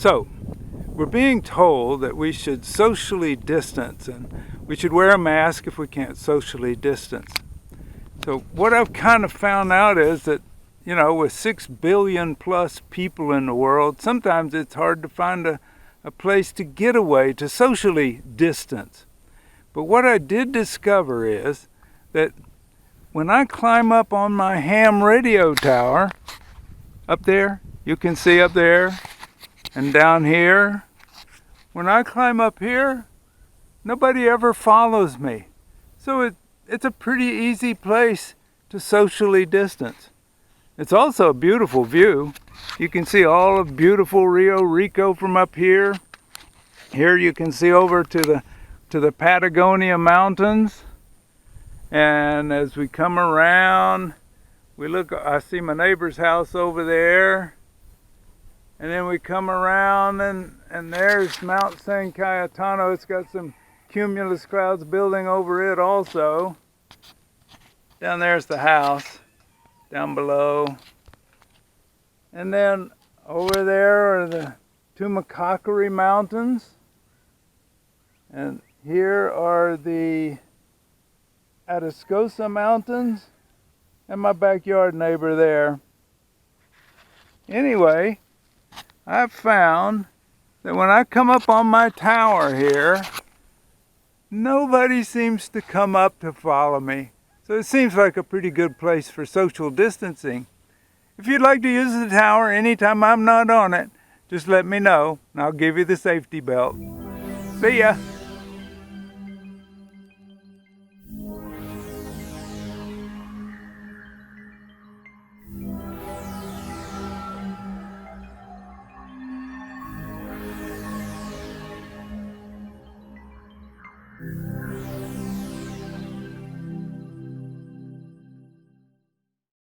So, we're being told that we should socially distance and we should wear a mask if we can't socially distance. So what I've kind of found out is that, with 6 billion plus people in the world, sometimes it's hard to find a place to get away to socially distance. But what I did discover is that when I climb up on my ham radio tower, up there, you can see up there, and down here, when I climb up here, nobody ever follows me. So it's a pretty easy place to socially distance. It's also a beautiful view. You can see all of beautiful Rio Rico from up here. Here you can see over to the Patagonia Mountains. And as we come around, we look, I see my neighbor's house over there. And then we come around and there's Mount San Cayetano. It's got some cumulus clouds building over it also. Down there's the house, down below. And then over there are the Tumacacori Mountains. And here are the Atascosa Mountains and my backyard neighbor there. Anyway, I've found that when I come up on my tower here, nobody seems to come up to follow me. So it seems like a pretty good place for social distancing. If you'd like to use the tower anytime I'm not on it, just let me know and I'll give you the safety belt. See ya!